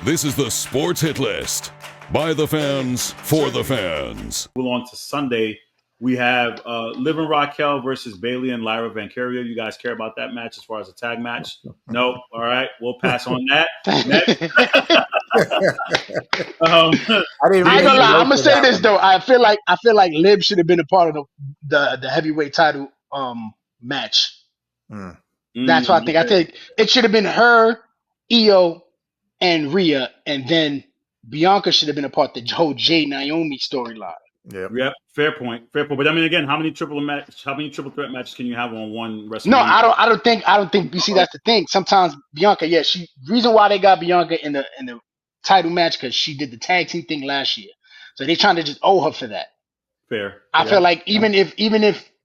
This is the Sports Hit List. By the fans, for the fans. We're on to Sunday. We have Liv and Raquel versus Bayley and Lyra Valkyria. You guys care about that match as far as a tag match? No. All right. We'll pass on that. Next. I ain't gonna lie. I'm gonna say this though. I feel like Liv should have been a part of the heavyweight title match. That's what I think. I think it should have been her, Io, and Rhea, and then Bianca should have been a part of the whole Jay Naomi storyline. Yep. Fair point. But I mean, again, how many triple threat matches can you have on one WrestleMania? No, I don't think. You see, that's the thing. Sometimes Bianca, reason why they got Bianca in the title match because she did the tag team thing last year, so they're trying to just owe her for that. Fair. I feel like even if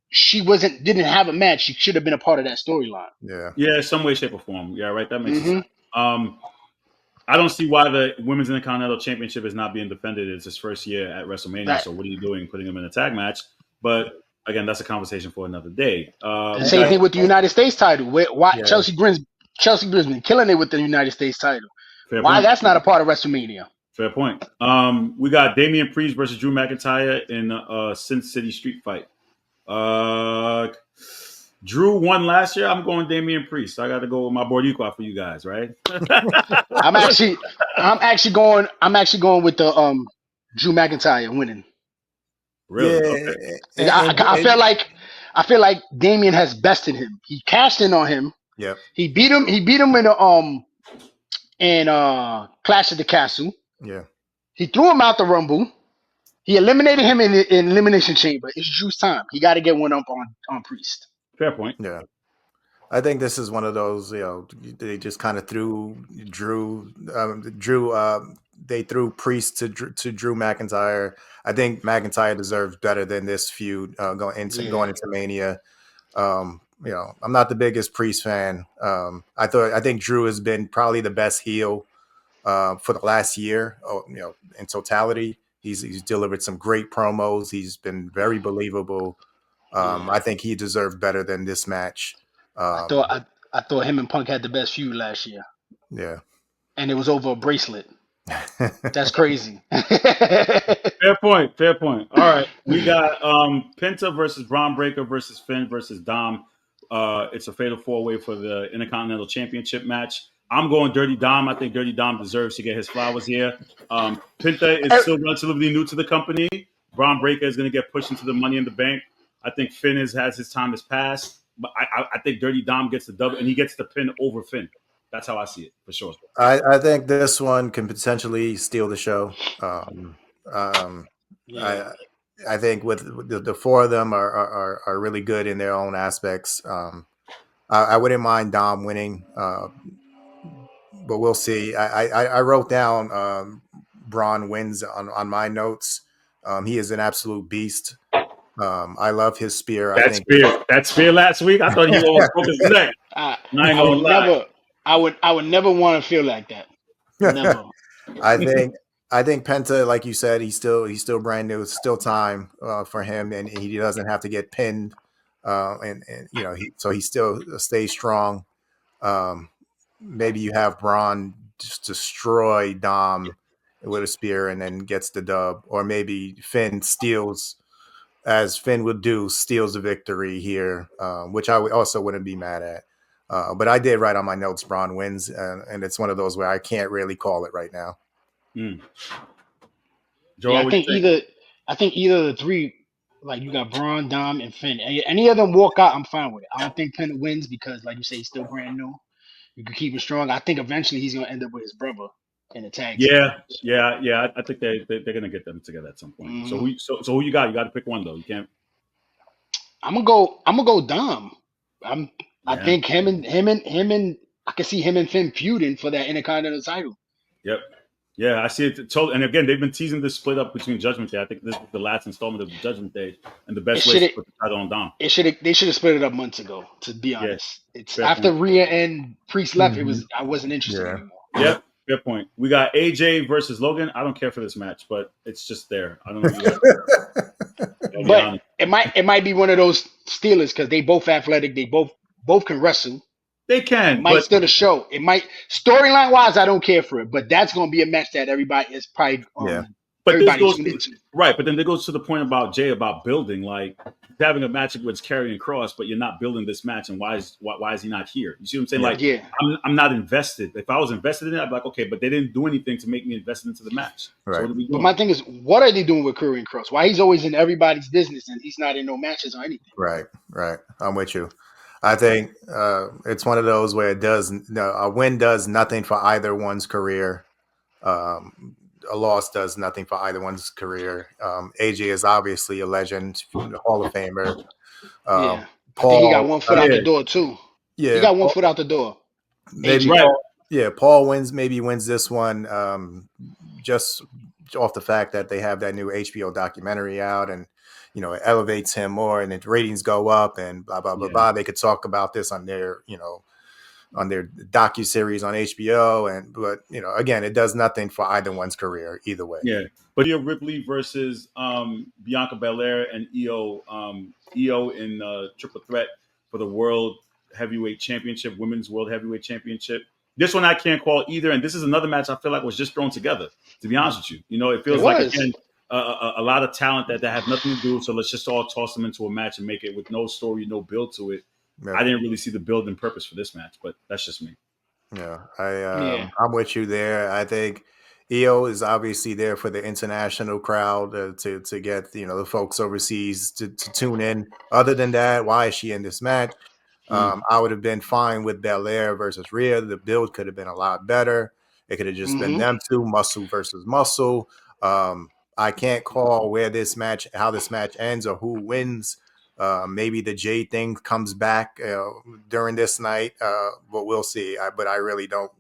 she didn't have a match, she should have been a part of that storyline. Yeah, some way, shape, or form. Yeah, right. That makes sense. I don't see why the Women's Intercontinental Championship is not being defended. It's his first year at WrestleMania, so what are you doing putting him in a tag match? But again, that's a conversation for another day. Same thing with the United States title. Chelsea Grin's been killing it with the United States title. Why that's not a part of WrestleMania? Fair point. We got Damian Priest versus Drew McIntyre in a Sin City Street Fight. Drew won last year. I'm going Damian Priest. I got to go with my Boricua for you guys, right? I'm actually going with the Drew McIntyre winning. Really? Yeah. Okay. I feel like Damian has bested him. He cashed in on him. Yep. He beat him in Clash at the Castle. Yeah. He threw him out the Rumble. He eliminated him in Elimination Chamber. It's Drew's time. He got to get one up on Priest. Fair point. Yeah. I think this is one of those, they just kind of threw Drew. They threw Priest to Drew McIntyre. I think McIntyre deserves better than this feud going into Mania. I'm not the biggest Priest fan. I think Drew has been probably the best heel for the last year. In totality, he's delivered some great promos. He's been very believable. I think he deserved better than this match. I thought him and Punk had the best feud last year. Yeah, and it was over a bracelet. That's crazy. Fair point. All right, we got Penta versus Braun Breaker versus Finn versus Dom. It's a fatal 4-way for the Intercontinental Championship match. I'm going Dirty Dom. I think Dirty Dom deserves to get his flowers here. Penta is still relatively new to the company. Braun Breaker is going to get pushed into the Money in the Bank. I think Finn his time has passed, but I think Dirty Dom gets the dub and he gets the pin over Finn. That's how I see it, for sure. I think this one can potentially steal the show. I think with the four of them are really good in their own aspects. I wouldn't mind Dom winning, but we'll see. I wrote down Braun wins on my notes. He is an absolute beast. I love his spear. That spear last week, I thought he almost broke his neck. I would never want to feel like that. Never. I think Penta, like you said, he's still brand new. It's still time for him, and he doesn't have to get pinned. So he still stays strong. Maybe you have Braun just destroy Dom with a spear and then gets the dub, or maybe Finn steals, as Finn would do, steals the victory here, which I also wouldn't be mad at. But I did write on my notes Braun wins, and it's one of those where I can't really call it right now. Joe, I think either of the three, like you got Braun, Dom, and Finn. Any of them walk out, I'm fine with it. I don't think Finn wins because, like you say, he's still brand new. You can keep him strong. I think eventually he's going to end up with his brother in the tag. Yeah. I think they're going to get them together at some point. Mm-hmm. So who you got? You got to pick one though. You can't. I'm gonna go Dom. I think him and I can see him and Finn feuding for that Intercontinental title. Yep. Yeah, I see it. And again, they've been teasing this split up between Judgment Day. I think this is the last installment of the Judgment Day, and the best way to put the title on Dom. They should have split it up months ago. To be honest, it's after Rhea and Priest left. Mm-hmm. I wasn't interested anymore. Yep. Good point. We got AJ versus Logan. I don't care for this match, but it's just there. I don't know. But it might be one of those stealers because they both athletic. They both can wrestle. They can, It might but still the show. It might storyline wise, I don't care for it, but that's gonna be a match that everybody is probably but this everybody goes tuned into. right. But then it goes to the point about Jay about building, like having a match with Karrion Cross, but you're not building this match, and why is he not here? You see what I'm saying? Yeah. Like Yeah. I'm not invested. If I was invested in it, I'd be like, okay, but they didn't do anything to make me invested into the match. Right. So what are we But doing? my thing is, what are they doing with Curry and Cross? Why he's always in everybody's business and he's not in no matches or anything? Right. I'm with you. I think it's one of those where a win does nothing for either one's career. A loss does nothing for either one's career. AJ is obviously a legend, Hall of Famer. Yeah. I think he got Paul, one foot out the door too. He yeah, got one foot out the door. maybe AJ. Right. Paul wins this one just off the fact that they have that new HBO documentary out, and it elevates him more, and the ratings go up, and blah blah blah blah. They could talk about this on their on their docu-series on HBO, but again, it does nothing for either one's career either way. Yeah, but Rhea Ripley versus Bianca Belair and Io in triple threat for the World Heavyweight Championship, Women's World Heavyweight Championship. This one I can't call either, and this is another match I feel like was just thrown together. To be honest with you, it feels like again a lot of talent that have nothing to do. So let's just all toss them into a match and make it with no story, no build to it. Yeah. I didn't really see the build and purpose for this match, but that's just me. Yeah, I'm with you there. I think Io is obviously there for the international crowd to get the folks overseas to tune in. Other than that, why is she in this match? I would have been fine with Belair versus Rhea. The build could have been a lot better. It could have just been them two, muscle versus muscle. I can't call how this match ends or who wins. Maybe the Jay thing comes back during this night, but we'll see. But I really don't.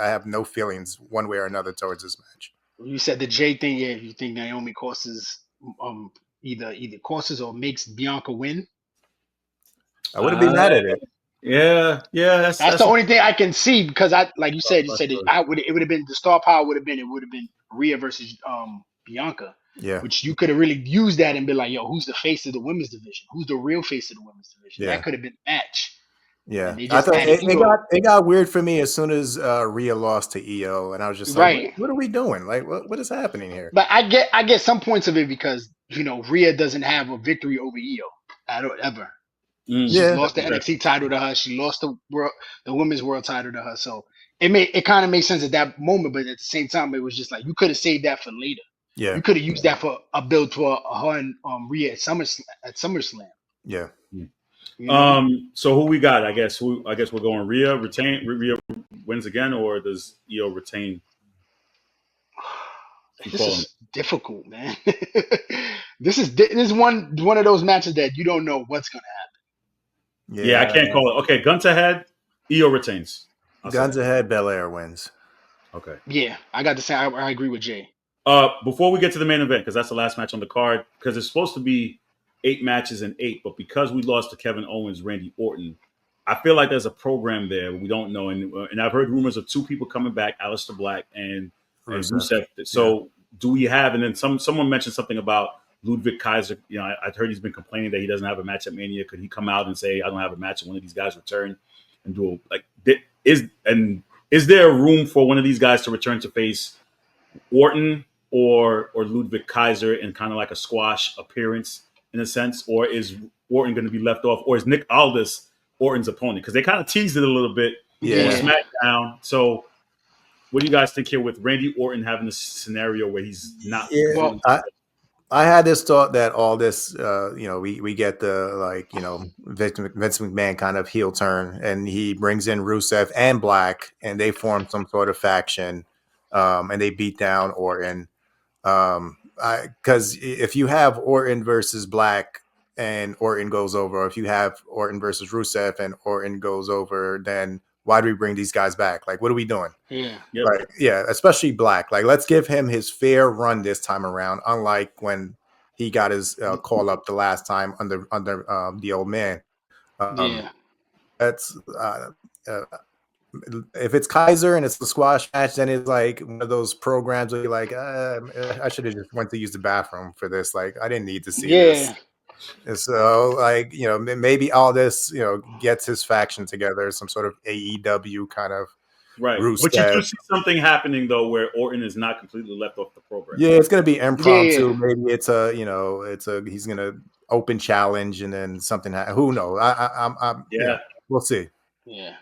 I have no feelings one way or another towards this match. You said the Jay thing. Yeah, you think Naomi causes either causes or makes Bianca win? I wouldn't be mad at it. Yeah. That's the only thing I can see, because like you said it would have been the star power would have been Rhea versus Bianca. Yeah. Which you could have really used that and be like, yo, who's the face of the women's division? Who's the real face of the women's division? Yeah. That could have been a match. Yeah. I thought it got weird for me as soon as Rhea lost to Io, and I was just like, what are we doing? Like, what is happening here? But I get some points of it because Rhea doesn't have a victory over Io ever. She lost the NXT title to her. She lost the women's world title to her. So it kind of made sense at that moment, but at the same time, it was just like you could have saved that for later. Yeah, you could have used that for a build for her and Rhea at SummerSlam. Yeah. So who we got? I guess we're going Rhea wins again, or does Io retain? This is difficult, man. This is one of those matches that you don't know what's gonna happen. Yeah, I can't call it. Okay, gun to head, Io retains. Guns ahead, Belair wins. Okay. Yeah, I got to say I agree with Jay. Before we get to the main event, because that's the last match on the card, because it's supposed to be 8 matches in 8, but because we lost to Kevin Owens, Randy Orton, I feel like there's a program there we don't know, and I've heard rumors of 2 people coming back, Aleister Black and Rusev. So do we have? And then someone mentioned something about Ludwig Kaiser. I've heard he's been complaining that he doesn't have a match at Mania. Could he come out and say, I don't have a match, and one of these guys return and do is there a room for one of these guys to return to face Orton or Ludwig Kaiser in kind of like a squash appearance in a sense, or is Orton going to be left off, or is Nick Aldis Orton's opponent? Because they kind of teased it a little bit on SmackDown. So what do you guys think here with Randy Orton having this scenario where he's not? Yeah, I had this thought that all this, we get the Vince McMahon kind of heel turn, and he brings in Rusev and Black, and they form some sort of faction, and they beat down Orton. Because if you have Orton versus Black and Orton goes over, or if you have Orton versus Rusev and Orton goes over, then why do we bring these guys back? Like, what are we doing? Yeah. Yep. Especially Black. Like, let's give him his fair run this time around, unlike when he got his call up the last time under the old man. That's if it's Kaiser and it's the squash match, then it's like one of those programs where you're like, I should have just went to use the bathroom for this. Like, I didn't need to see this. And so, like, maybe all this, gets his faction together, some sort of AEW kind of Right. But you Rusev. do see something happening though, where Orton is not completely left off the program. Yeah, it's gonna be impromptu. Yeah. Maybe he's gonna open challenge and then something. Who knows? We'll see. Yeah.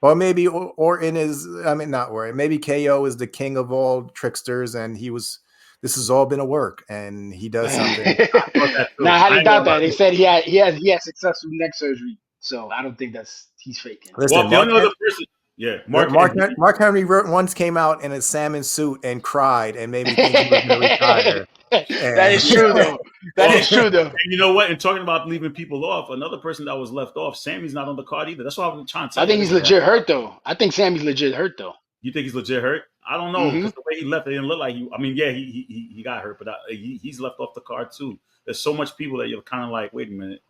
Or maybe Orton is. I mean, not Orton. Maybe KO is the king of all tricksters, and this has all been a work, and he does something. Nah, I highly doubt that. They said he had successful neck surgery, so I don't think he's faking. Listen, well, the only other person. Yeah, Mark Henry once came out in a salmon suit and cried and made me think he was going to retire. That is true, though. That is true, though. And you know what? And talking about leaving people off, another person that was left off, Sammy's not on the card either. That's what I'm trying to say. I think he's legit hurt, though. I think Sammy's legit hurt, though. You think he's legit hurt? I don't know, because the way he left, it didn't look like he. I mean, yeah, he got hurt, but he's left off the card too. There's so much people that you're kind of like, wait a minute,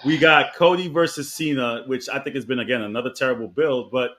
we got Cody versus Cena, which I think has been again another terrible build, but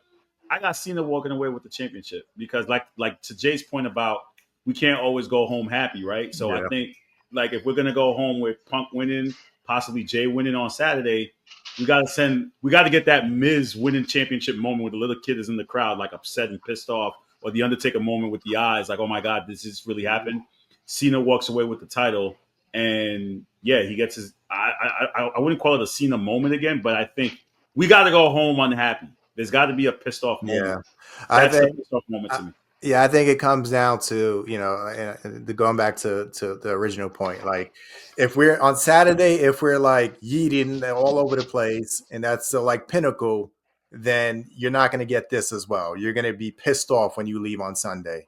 I got Cena walking away with the championship because, like to Jay's point about we can't always go home happy, right? So I think like if we're gonna go home with Punk winning, possibly Jay winning on Saturday, we gotta get that Miz winning championship moment where the little kid is in the crowd, like upset and pissed off, or the Undertaker moment with the eyes, like, oh my God, this just really happened. Cena walks away with the title, and yeah, he gets his. I wouldn't call it a Cena moment again, but I think we got to go home unhappy. There's got to be a pissed off moment. Yeah, That's a pissed off moment to me. Yeah, I think it comes down to going back to the original point. Like, if we're on Saturday, if we're like yeeting all over the place, and that's the like pinnacle, then you're not going to get this as well. You're going to be pissed off when you leave on Sunday.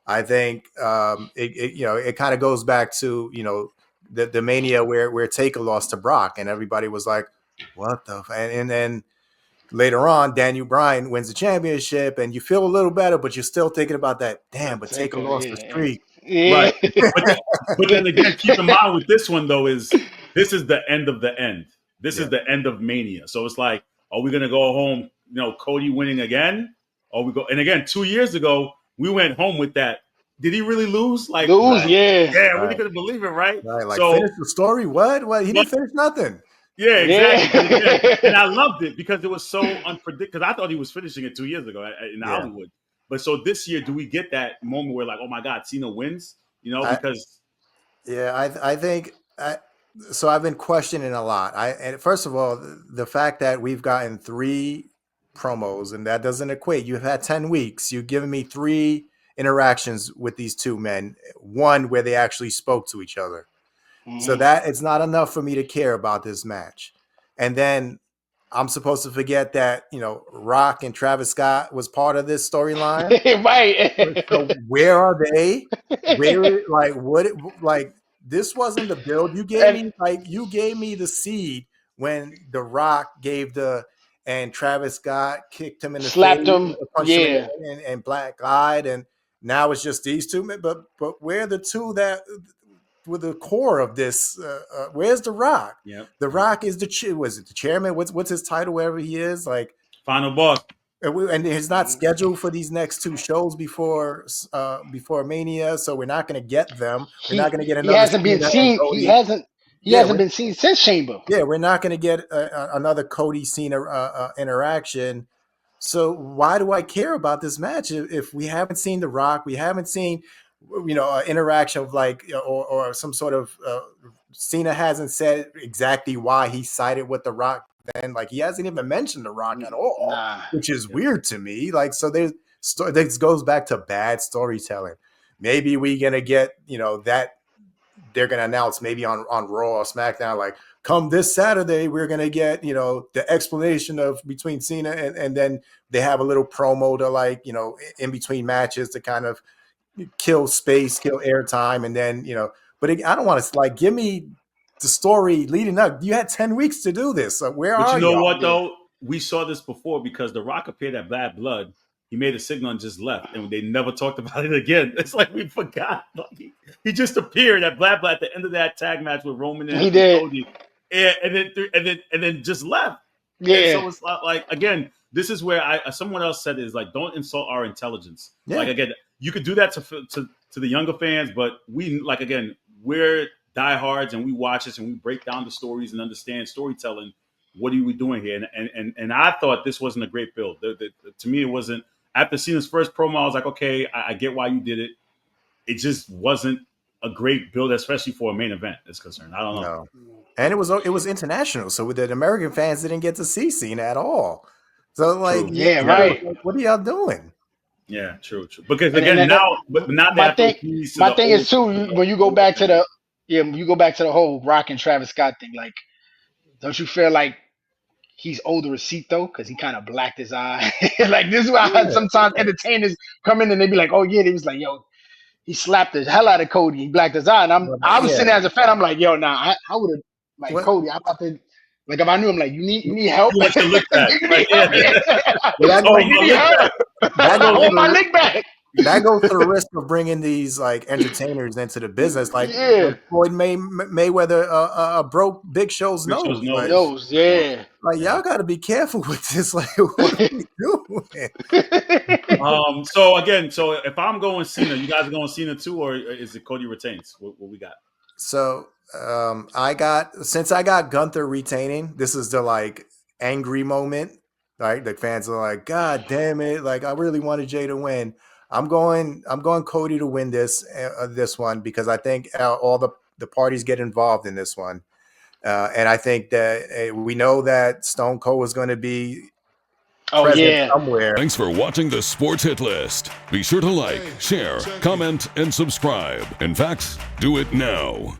I think it kind of goes back to the Mania where Taker lost to Brock, and everybody was like, "What the?" And then later on, Daniel Bryan wins the championship, and you feel a little better, but you're still thinking about that. Damn, but Taker lost the streak. Yeah. Right. But then again, keep in mind with this one though this is the end of the end. This is the end of Mania. So it's like, are we gonna go home? Cody winning again? Or we go? And again, 2 years ago, we went home with that. Did he really lose? Like lose? Yeah. Yeah, I really couldn't believe it, right? Right. Like finish the story. What? He didn't finish nothing. Yeah, exactly. Yeah. And I loved it because it was so unpredictable. Because I thought he was finishing it 2 years ago in Hollywood. But so this year, do we get that moment where like, oh my God, Cena wins? Because I think so. I've been questioning a lot. And first of all, the fact that we've gotten 3 promos and that doesn't equate. You've had 10 weeks. You've given me 3 interactions with these 2 men. One where they actually spoke to each other. So that it's not enough for me to care about this match. And then I'm supposed to forget that, Rock and Travis Scott was part of this storyline. Right. So where are they? This wasn't the build you gave me. Like you gave me the seed when The Rock and Travis Scott kicked him in the slapped face, him. him and black eyed, and now it's just these 2 men. But where are the 2 that with the core of this? Where's The Rock? Yeah, The Rock is the chairman? What's his title? Wherever he is, like final boss. And he's not scheduled for these next 2 shows before Mania, so we're not going to get them. We're not going to get another. He hasn't been seen. He hasn't been seen since Chamber. Yeah, we're not going to get another Cody Cena interaction. So why do I care about this match if we haven't seen The Rock? We haven't seen interaction of like or some sort of Cena hasn't said exactly why he sided with The Rock. Then like he hasn't even mentioned The Rock at all, which is weird to me. Like so, this goes back to bad storytelling. Maybe we're gonna get that they're gonna announce maybe on Raw or SmackDown like come this Saturday we're gonna get the explanation of between Cena and then they have a little promo to like in between matches to kind of kill space, kill airtime, and then But I don't want to like give me the story leading up. You had 10 weeks to do this. So where are you? But you know what though? We saw this before because The Rock appeared at Bad Blood. He made a signal and just left, and they never talked about it again. It's like we forgot. Like he just appeared at Bad Blood at the end of that tag match with Roman and Cody, and then just left. Yeah. And so it's like again, this is where someone else said is like, don't insult our intelligence. Yeah. Like again, you could do that to the younger fans, but we like again, we're diehards and we watch this and we break down the stories and understand storytelling, what are we doing here? And I thought this wasn't a great build. To me, it wasn't. After seeing his first promo, I was like, okay, I get why you did it. It just wasn't a great build, especially for a main event is concerned. I don't know. No. And it was international, so the American fans didn't get to see Cena at all. So like, right. What are y'all doing? Yeah, true. Because again, now my thing is too, when you go back to the whole Rock and Travis Scott thing, like, don't you feel like he's older Recito because he kind of blacked his eye? Like, this is why I had sometimes entertainers come in and they be like, oh yeah, they was like, yo, he slapped the hell out of Cody, he blacked his eye, and I was sitting there as a fan, I'm like, yo, nah, I would have like Cody, I'm about to. Like, if I knew him, like, you need help. You like to lick back. You need help. I want my lick back. That goes to the risk of bringing these like entertainers into the business, like Floyd Mayweather broke Big Show's nose. Like y'all got to be careful with this. Like, what are you doing? So if I'm going Cena, you guys are going Cena too, or is it Cody retains? What we got? So I got Gunther retaining. This is the like angry moment, right? The fans are like, God damn it! Like, I really wanted Jay to win. I'm going Cody to win this one because I think all the parties get involved in this one, and I think that we know that Stone Cold is going to be present somewhere. Thanks for watching the Sports Hit List. Be sure to like, share, comment, and subscribe. In fact, do it now.